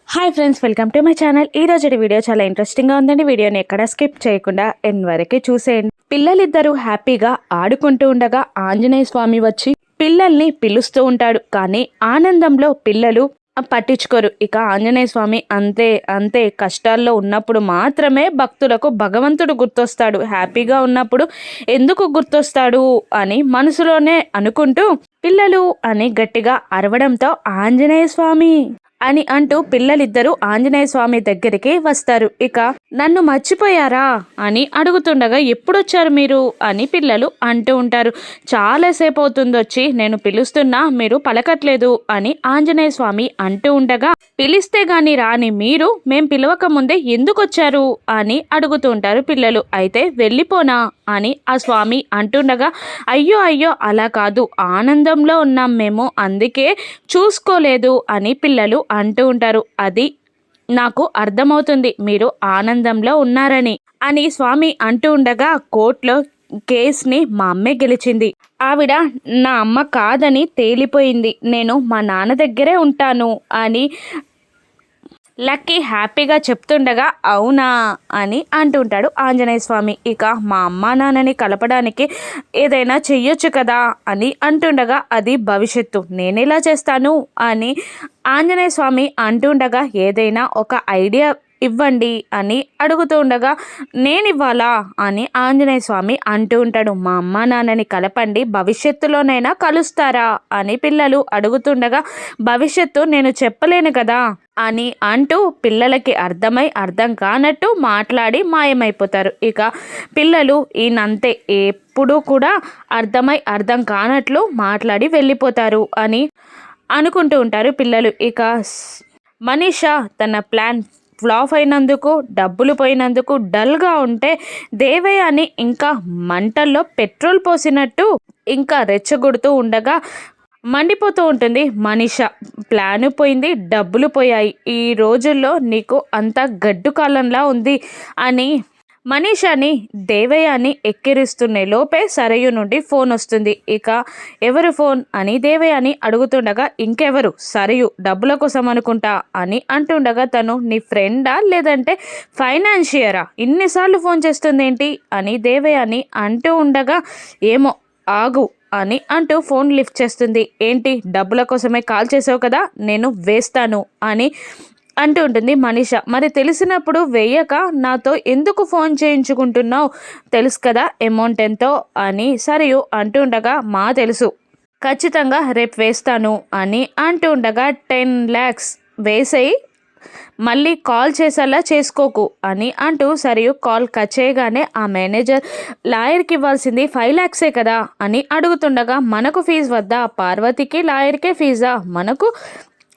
Hi friends, welcome to my channel. ఈ రోజు video చాలా ఇంట్రెస్టింగ్గా ఉందండి. వీడియోని ఎక్కడ స్కిప్ చేయకుండా ఎండ్ వరకు చూసేయండి. పిల్లలిద్దరూ హ్యాపీగా ఆడుకుంటూ ఉండగా ఆంజనేయ స్వామి వచ్చి పిల్లల్ని పిలుస్తూ ఉంటాడు. కానీ ఆనందంలో పిల్లలు పట్టించుకోరు. ఇక ఆంజనేయ స్వామి అంతే కష్టాల్లో ఉన్నప్పుడు మాత్రమే భక్తులకు భగవంతుడు గుర్తొస్తాడు. హ్యాపీగా ఉన్నప్పుడు ఎందుకు గుర్తొస్తాడు అని మనసులోనే అనుకుంటూ పిల్లలు అని గట్టిగా అరవడంతో ఆంజనేయ స్వామి అని అంటూ పిల్లలిద్దరూ ఆంజనేయ స్వామి దగ్గరికి వస్తారు. ఇక నన్ను మర్చిపోయారా అని అడుగుతుండగా ఎప్పుడొచ్చారు మీరు అని పిల్లలు అంటూ ఉంటారు. చాలాసేపు అవుతుంది వచ్చి, నేను పిలుస్తున్నా మీరు పలకట్లేదు అని ఆంజనేయ స్వామి అంటూ ఉండగా, పిలిస్తే గాని రాని మీరు మేం పిలవక ముందే ఎందుకు వచ్చారు అని అడుగుతూ ఉంటారు పిల్లలు. అయితే వెళ్ళిపోనా అని ఆ స్వామి అంటుండగా, అయ్యో అలా కాదు, ఆనందంలో ఉన్నాం మేము, అందుకే చూసుకోలేదు అని పిల్లలు అంటూ ఉంటారు. అది నాకు అర్థమవుతుంది, మీరు ఆనందంలో ఉన్నారని అని స్వామి అంటూ ఉండగా, కోర్టులో కేసుని మా అమ్మే గెలిచింది. ఆవిడ నా అమ్మ కాదని తేలిపోయింది. నేను మా నాన్న దగ్గరే ఉంటాను అని లక్కీ హ్యాపీగా చెప్తుండగా, అవునా అని అంటుంటాడు ఆంజనేయ స్వామి. ఇక మా అమ్మా నాన్నని కలపడానికి ఏదైనా చెయ్యొచ్చు కదా అని అంటుండగా, అది భవిష్యత్తు, నేనేలా చేస్తాను అని ఆంజనేయ స్వామి అంటుండగా, ఏదైనా ఒక ఐడియా ఇవ్వండి అని అడుగుతూ ఉండగా, నేనివ్వాలా అని ఆంజనేయ స్వామి అంటూ ఉంటాడు. మా అమ్మా నాన్నని కలపండి, భవిష్యత్తులోనైనా కలుస్తారా అని పిల్లలు అడుగుతుండగా, భవిష్యత్తు నేను చెప్పలేను కదా అని అంటూ పిల్లలకి అర్థం కానట్టు మాట్లాడి మాయమైపోతారు. ఇక పిల్లలు ఈయనంతే, ఎప్పుడూ కూడా అర్థం కానట్లు మాట్లాడి వెళ్ళిపోతారు అని అనుకుంటూ ఉంటారు పిల్లలు. ఇక మనీషా తన ప్లాన్ ఫ్లాప్ అయినందుకు, డబ్బులు పోయినందుకు డల్గా ఉంటే, దేవయ్యని ఇంకా మంటల్లో పెట్రోల్ పోసినట్టు ఇంకా రెచ్చగొడుతూ ఉండగా మండిపోతూ ఉంటుంది మనీషా. ప్లాను పోయింది, డబ్బులు పోయాయి, ఈ రోజుల్లో నీకు అంత గడ్డు కాలంలా ఉంది అని మనీషాని దేవయ్యని ఎక్కిరిస్తున్న లోపే సరయు నుండి ఫోన్ వస్తుంది. ఇక ఎవరు ఫోన్ అని దేవయ్యని అడుగుతుండగా, ఇంకెవరు, సరయు, డబ్బుల కోసం అనుకుంటా అని అంటుండగా, తను నీ ఫ్రెండా లేదంటే ఫైనాన్షియరా, ఇన్నిసార్లు ఫోన్ చేస్తుంది ఏంటి అని దేవయ్యని అంటూ ఉండగా, ఏమో ఆగు అని అంటూ ఫోన్ లిఫ్ట్ చేస్తుంది. ఏంటి, డబ్బుల కోసమే కాల్ చేసావు కదా, నేను వేస్తాను అని అంటూ ఉంటుంది మనీషా. మరి తెలిసినప్పుడు వేయక నాతో ఎందుకు ఫోన్ చేయించుకుంటున్నావు, తెలుసు కదా అమౌంట్ ఎంతో అని సరియు అంటూ ఉండగా, మా తెలుసు, ఖచ్చితంగా రేపు వేస్తాను అని అంటూ ఉండగా, 10 lakhs వేసేయి, మళ్ళీ కాల్ చేసేలా చేసుకోకు అని అంటూ సరియు కాల్ కట్ చేయగానే, ఆ మేనేజర్ లాయర్కి ఇవ్వాల్సింది 5 lakhs కదా అని అడుగుతుండగా, మనకు ఫీజు వద్దా, పార్వతికి లాయర్కే ఫీజా, మనకు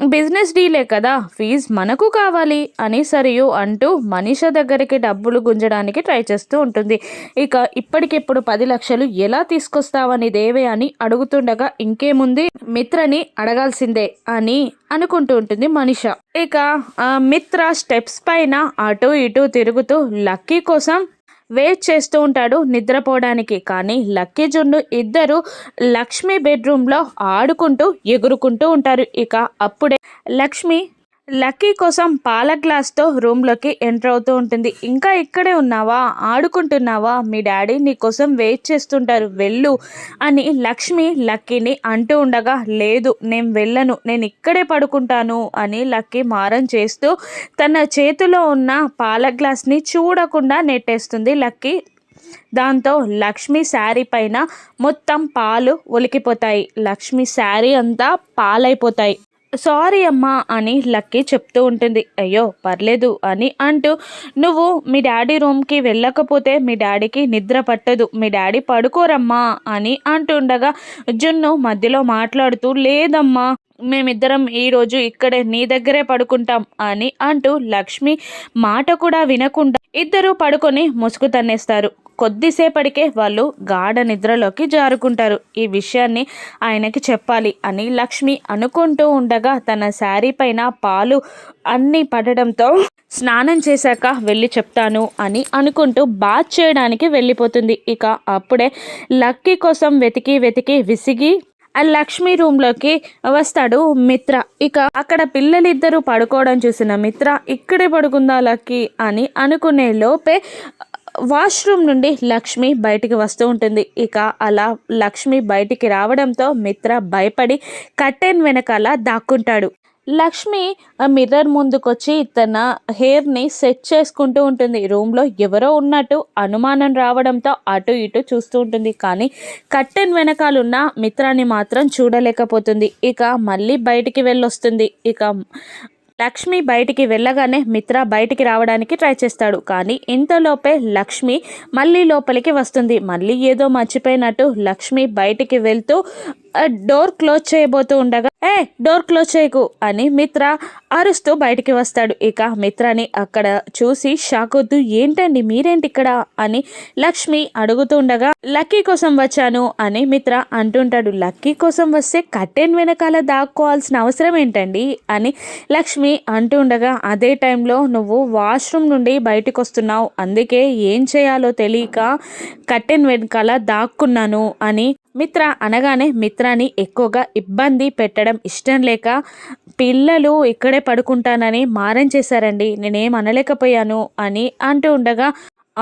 బిజినెస్ డీలే కదా, ఫీజు మనకు కావాలి అని సరియు అంటూ మనీషా దగ్గరికి డబ్బులు గుంజడానికి ట్రై చేస్తూ ఉంటుంది. ఇక ఇప్పటికిప్పుడు 10 లక్షలు ఎలా తీసుకొస్తావని దేవే అని అడుగుతుండగా, ఇంకేముంది, మిత్రని అడగాల్సిందే అని అనుకుంటూ ఉంటుంది మనీషా. ఇక మిత్ర స్టెప్స్ పైన అటు ఇటు తిరుగుతూ లక్కీ కోసం వెయిట్ చేస్తూ ఉంటాడు నిద్రపోవడానికి. కానీ లక్కీ జున్ను ఇద్దరు లక్ష్మి బెడ్రూమ్లో ఆడుకుంటూ ఎగురుకుంటూ ఉంటారు. ఇక అప్పుడే లక్ష్మి లక్కీ కోసం పాల గ్లాస్తో రూమ్లోకి ఎంటర్ అవుతూ ఉంటుంది. ఇంకా ఇక్కడే ఉన్నావా, ఆడుకుంటున్నావా, మీ డాడీ నీ కోసం వెయిట్ చేస్తుంటారు, వెళ్ళు అని లక్ష్మి లక్కీని అంటూ ఉండగా, లేదు నేను వెళ్ళను, నేను ఇక్కడే పడుకుంటాను అని లక్కీ మారం చేస్తూ తన చేతిలో ఉన్న పాల గ్లాస్ని చూడకుండా నెట్టేస్తుంది లక్కీ. దాంతో లక్ష్మి శారీ పైన మొత్తం పాలు ఒలికిపోతాయి. లక్ష్మి శారీ అంతా పాలైపోతాయి. సారీ అమ్మా అని లక్కీ చెప్తూ ఉంటుంది. అయ్యో పర్లేదు అని అంటూ, నువ్వు మీ డాడీ రూమ్కి వెళ్ళకపోతే మీ డాడీకి నిద్ర పట్టదు, మీ డాడీ పడుకోరమ్మా అని అంటుండగా, జున్ను మధ్యలో మాట్లాడుతూ, లేదమ్మా మేమిద్దరం ఈరోజు ఇక్కడే నీ దగ్గరే పడుకుంటాం అని అంటూ లక్ష్మి మాట కూడా వినకుండా ఇద్దరు పడుకొని ముసుగు తన్నేస్తారు. కొద్దిసేపటికే వాళ్ళు గాఢ నిద్రలోకి జారుకుంటారు. ఈ విషయాన్ని ఆయనకి చెప్పాలి అని లక్ష్మి అనుకుంటూ ఉండగా, తన శారీ పైన పాలు అన్నీ పడడంతో స్నానం చేశాక వెళ్ళి చెప్తాను అని అనుకుంటూ బాత్ చేయడానికి వెళ్ళిపోతుంది. ఇక అప్పుడే లక్కీ కోసం వెతికి విసిగి ఆ లక్ష్మి రూమ్లోకి వస్తాడు మిత్ర. ఇక అక్కడ పిల్లలిద్దరూ పడుకోవడం చూసిన మిత్ర ఇక్కడే పడుకుందా లక్కీ అని అనుకునే లోపే వాష్రూమ్ నుండి లక్ష్మి బయటికి వస్తూ ఉంటుంది. ఇక అలా లక్ష్మి బయటికి రావడంతో మిత్ర భయపడి కర్టెన్ వెనకాల దాక్కుంటాడు. లక్ష్మి మిర్రర్ ముందుకొచ్చి తన హెయిర్ని సెట్ చేసుకుంటూ ఉంటుంది. రూమ్లో ఎవరో ఉన్నట్టు అనుమానం రావడంతో అటు ఇటు చూస్తూ ఉంటుంది. కానీ కర్టెన్ వెనకాలన్న మిత్రాన్ని మాత్రం చూడలేకపోతుంది. ఇక మళ్ళీ బయటికి వెళ్ళొస్తుంది. ఇక లక్ష్మి బయటికి వెళ్ళగానే మిత్ర బయటికి రావడానికి ట్రై చేస్తాడు. కానీ ఇంతలోపే లక్ష్మి మళ్ళీ లోపలికి వస్తుంది. మళ్ళీ ఏదో మర్చిపోయినట్టు లక్ష్మి బయటికి వెళ్తూ డోర్ క్లోజ్ చేయబోతూ ఉండగా డోర్ క్లోజ్ చేయకు అని మిత్ర అరుస్తూ బయటికి వస్తాడు. ఇక మిత్రని అక్కడ చూసి షాక్ అవుతూ ఏంటండి మీరేంటి ఇక్కడ అని లక్ష్మి అడుగుతూ ఉండగా లక్కీ కోసం వచ్చాను అని మిత్ర అంటుంటాడు. లక్కీ కోసం వస్తే కర్టెన్ వెనకాల దాక్కోవాల్సిన అవసరం ఏంటండి అని లక్ష్మి అంటూ ఉండగా అదే టైంలో నువ్వు వాష్రూమ్ నుండి బయటకు వస్తున్నావు, అందుకే ఏం చేయాలో తెలియక కర్టెన్ వెనకాల దాక్కున్నాను అని మిత్ర అనగానే మిత్రాని ఎక్కువగా ఇబ్బంది పెట్టడం ఇష్టం లేక పిల్లలు ఇక్కడే పడుకుంటానని మారం చేశారండి, నేనేం అనలేకపోయాను అని అంటూ ఉండగా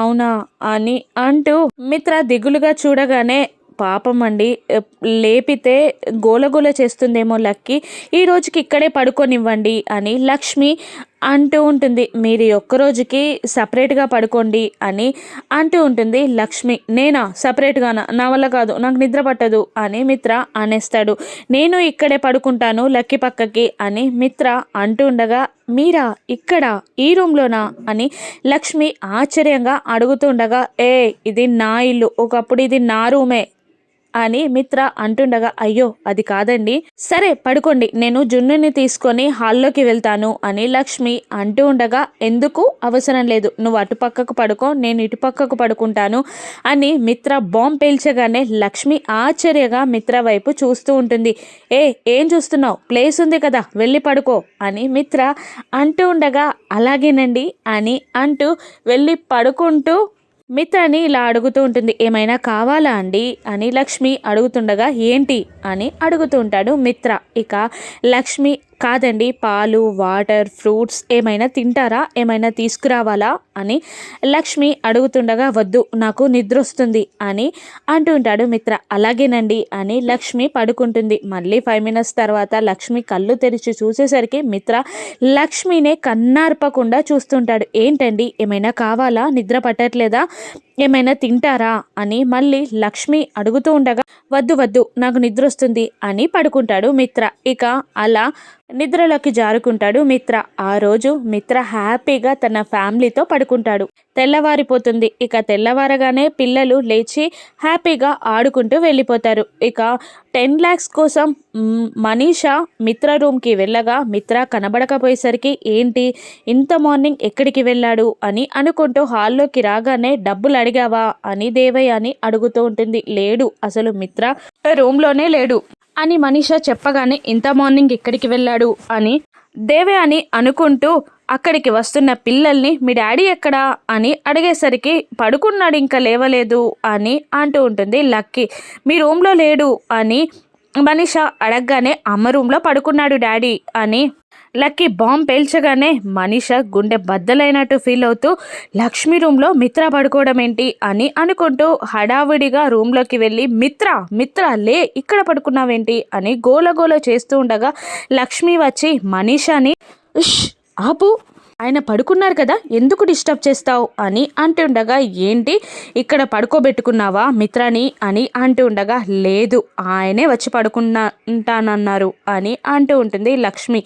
అవునా అని అంటూ మిత్ర దిగులుగా చూడగానే పాపం అండి, లేపితే గోలగోల చేస్తుందేమో లక్కీ, ఈ రోజుకి ఇక్కడే పడుకోనివ్వండి అని లక్ష్మి అంటూ ఉంటుంది. మీరు ఒక్కరోజుకి సపరేట్గా పడుకోండి అని అంటూ ఉంటుంది లక్ష్మి. నేనా సపరేట్గానా, నా వల్ల కాదు, నాకు నిద్ర పట్టదు అని మిత్ర అనేస్తాడు. నేను ఇక్కడే పడుకుంటాను లక్కీ పక్కకి అని మిత్ర అంటూ ఉండగా మీరా ఇక్కడ ఈ రూమ్లోనా అని లక్ష్మి ఆశ్చర్యంగా అడుగుతుండగా ఇది నా ఇల్లు, ఒకప్పుడు ఇది నా రూమే అని మిత్ర అంటుండగా అయ్యో అది కాదండి, సరే పడుకోండి, నేను జున్నుని తీసుకొని హాల్లోకి వెళ్తాను అని లక్ష్మి అంటూ ఉండగా ఎందుకు అవసరం లేదు, నువ్వు అటుపక్కకు పడుకో, నేను ఇటుపక్కకు పడుకుంటాను అని మిత్ర బాంబ్ పేల్చగానే లక్ష్మి ఆశ్చర్యంగా మిత్ర వైపు చూస్తూ ఉంటుంది. ఏం చూస్తున్నావు, ప్లేస్ ఉంది కదా వెళ్ళి పడుకో అని మిత్ర అంటూ ఉండగా అలాగేనండి అని అంటూ వెళ్ళి పడుకుంటూ మిత్రని ఇలా అడుగుతూ ఉంటుంది. ఏమైనా కావాలా అండి అని లక్ష్మి అడుగుతుండగా ఏంటి అని అడుగుతూ ఉంటాడు మిత్ర. ఇక లక్ష్మి కాదండి, పాలు వాటర్ ఫ్రూట్స్ ఏమైనా తింటారా, ఏమైనా తీసుకురావాలా అని లక్ష్మి అడుగుతుండగా వద్దు నాకు నిద్ర వస్తుంది అని అంటూ ఉంటాడు మిత్ర. అలాగేనండి అని లక్ష్మి పడుకుంటుంది. మళ్ళీ 5 minutes తర్వాత లక్ష్మి కళ్ళు తెరిచి చూసేసరికి మిత్ర లక్ష్మినే కన్నార్పకుండా చూస్తుంటాడు. ఏంటండి ఏమైనా కావాలా, నిద్ర పట్టట్లేదా, ఏమైనా తింటారా అని మళ్ళీ లక్ష్మి అడుగుతూ ఉండగా వద్దు వద్దు నాకు నిద్ర వస్తుంది అని పడుకుంటాడు మిత్ర. ఇక అలా నిద్రలోకి జారుకుంటాడు మిత్ర. ఆ రోజు మిత్ర హ్యాపీగా తన ఫ్యామిలీతో పడుకుంటాడు. తెల్లవారిపోతుంది. ఇక తెల్లవారగానే పిల్లలు లేచి హ్యాపీగా ఆడుకుంటూ వెళ్ళిపోతారు. ఇక 10 lakhs కోసం మనీషా మిత్ర రూమ్కి వెళ్ళగా మిత్ర కనబడకపోయేసరికి ఏంటి ఇంత మార్నింగ్ ఎక్కడికి వెళ్ళాడు అని అనుకుంటూ హాల్లోకి రాగానే డబ్బులు అడిగావా అని దేవయ్య అడుగుతూ ఉంటుంది. లేడు, అసలు మిత్ర రూమ్లోనే లేడు అని మనీషా చెప్పగానే ఇంత మార్నింగ్ ఎక్కడికి వెళ్ళాడు అని దేవయ్య అనుకుంటూ అక్కడికి వస్తున్న పిల్లల్ని మీ డాడీ ఎక్కడా అని అడిగేసరికి పడుకున్నాడు ఇంకా లేవలేదు అని అంటూ ఉంటుంది లక్కీ. మీ రూమ్లో లేడు అని మనీషా అడగగానే అమ్మ రూమ్లో పడుకున్నాడు డాడీ అని లక్కీ బాంబ్ పేల్చగానే మనీషా గుండె బద్దలైనట్టు ఫీల్ అవుతూ లక్ష్మి రూమ్లో మిత్ర పడుకోవడం ఏంటి అని అనుకుంటూ హడావిడిగా రూమ్లోకి వెళ్ళి మిత్ర లే ఇక్కడ పడుకున్నావేంటి అని గోలగోల చేస్తూ ఉండగా లక్ష్మి వచ్చి మనీషాని ఆపు, ఆయన పడుకున్నారు కదా ఎందుకు డిస్టర్బ్ చేస్తావు అని అంటుండగా ఏంటి ఇక్కడ పడుకోబెట్టుకున్నావా మిత్రాని అని అంటూ ఉండగా లేదు ఆయనే వచ్చి పడుకుంటానన్నారు అని అంటూ ఉంటుంది లక్ష్మి.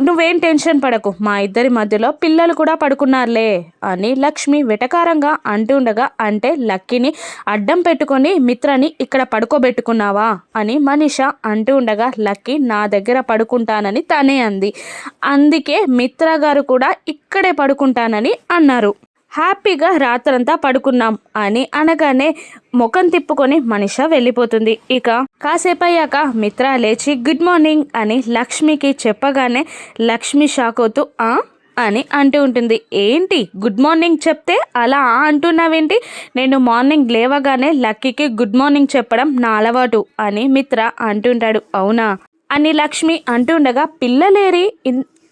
నువ్వేం టెన్షన్ పడకు, మా ఇద్దరి మధ్యలో పిల్లలు కూడా పడుకున్నారులే అని లక్ష్మి వెటకారంగా అంటుండగా అంటే లక్కీని అడ్డం పెట్టుకొని మిత్రని ఇక్కడ పడుకోబెట్టుకున్నావా అని మనీషా అంటూ ఉండగా లక్కీ నా దగ్గర పడుకుంటానని తనే అంది, అందుకే మిత్ర గారు కూడా ఇక్కడే పడుకుంటానని అన్నారు, హ్యాపీగా రాత్రంతా పడుకున్నాం అని అనగానే ముఖం తిప్పుకొని మనీషా వెళ్ళిపోతుంది. ఇక కాసేపు అయ్యాక మిత్ర లేచి గుడ్ మార్నింగ్ అని లక్ష్మికి చెప్పగానే లక్ష్మి షాక్ అవుతూ అని అంటూ ఉంటుంది. ఏంటి గుడ్ మార్నింగ్ చెప్తే అలా అంటున్నావేంటి? నేను మార్నింగ్ లేవగానే లక్కీకి గుడ్ మార్నింగ్ చెప్పడం నా అలవాటు అని మిత్ర అంటుంటాడు. అవునా అని లక్ష్మి అంటుండగా, పిల్లలేరి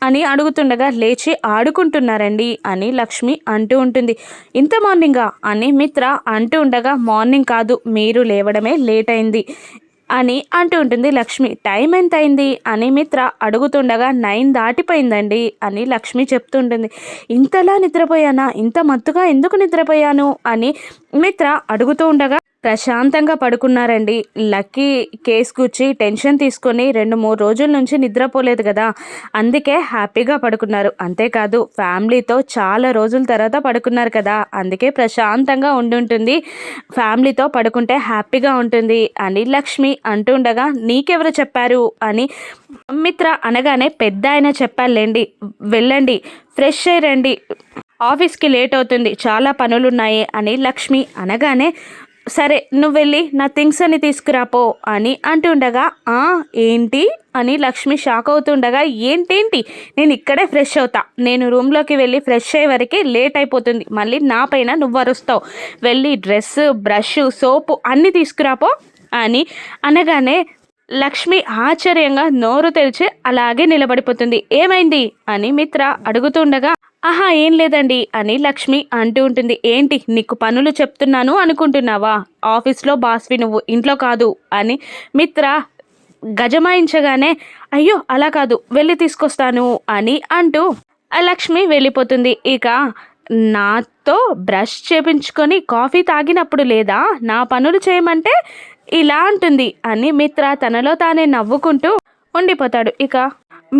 అని అడుగుతుండగా, లేచి ఆడుకుంటున్నారండి అని లక్ష్మి అంటూ ఉంటుంది. ఇంత మార్నింగా అని మిత్ర అంటూ ఉండగా, మార్నింగ్ కాదు మీరు లేవడమే లేట్ అయింది అని అంటూ ఉంటుంది లక్ష్మి. టైం ఎంత అయింది అని మిత్ర అడుగుతుండగా, 9 దాటిపోయిందండి అని లక్ష్మి చెప్తుంటుంది. ఇంతలా నిద్రపోయానా? ఇంత మత్తుగా ఎందుకు నిద్రపోయాను అని మిత్ర అడుగుతూ ఉండగా, ప్రశాంతంగా పడుకున్నారండి. లక్కీ కేసు గుచ్చి టెన్షన్ తీసుకొని 2-3 రోజుల నుంచి నిద్రపోలేదు కదా, అందుకే హ్యాపీగా పడుకున్నారు. అంతేకాదు ఫ్యామిలీతో చాలా రోజుల తర్వాత పడుకున్నారు కదా, అందుకే ప్రశాంతంగా ఉండుంటుంది. ఫ్యామిలీతో పడుకుంటే హ్యాపీగా ఉంటుంది అని లక్ష్మి అంటుండగా, నీకెవరు చెప్పారు అని మిత్ర అనగానే, పెద్ద ఆయన చెప్పాలండి, వెళ్ళండి ఫ్రెష్ అయ్యండి, ఆఫీస్కి లేట్ అవుతుంది, చాలా పనులున్నాయి అని లక్ష్మి అనగానే, సరే నువ్వు వెళ్ళి నా థింగ్స్ అని తీసుకురాపో అని అంటుండగా, ఏంటి అని లక్ష్మి షాక్ అవుతుండగా, ఏంటేంటి నేను ఇక్కడే ఫ్రెష్ అవుతా, నేను రూమ్లోకి వెళ్ళి ఫ్రెష్ అయ్యే వరకు లేట్ అయిపోతుంది, మళ్ళీ నా పైన నువ్వు అరుస్తావు, వెళ్ళి డ్రెస్ బ్రష్ సోపు అన్నీ తీసుకురాపో అని అనగానే లక్ష్మి ఆశ్చర్యంగా నోరు తెరిచి అలాగే నిలబడిపోతుంది. ఏమైంది అని మిత్ర అడుగుతుండగా, ఏం లేదండి అని లక్ష్మి అంటూ ఉంటుంది. ఏంటి నీకు పనులు చెప్తున్నాను అనుకుంటున్నావా? ఆఫీస్లో బాస్వి నువ్వు, ఇంట్లో కాదు అని మిత్ర గజమాయించగానే, అయ్యో అలా కాదు వెళ్ళి తీసుకొస్తాను అని అంటూ లక్ష్మి వెళ్ళిపోతుంది. ఇక నాతో బ్రష్ చేపించుకొని కాఫీ తాగినప్పుడు లేదా నా పనులు చేయమంటే ఇలా అంటుంది అని మిత్ర తనలో తానే నవ్వుకుంటూ ఉండిపోతాడు. ఇక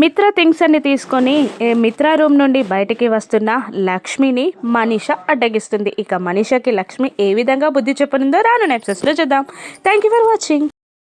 మిత్ర థింగ్స్ అన్ని తీసుకొని మిత్ర రూమ్ నుండి బయటికి వస్తున్న లక్ష్మిని మనీష అడ్డగిస్తుంది. ఇక మనీషకి లక్ష్మి ఏ విధంగా బుద్ధి చెప్పనుందో రాను ఎపిసోడ్స్లో చూద్దాం. Thank you for watching.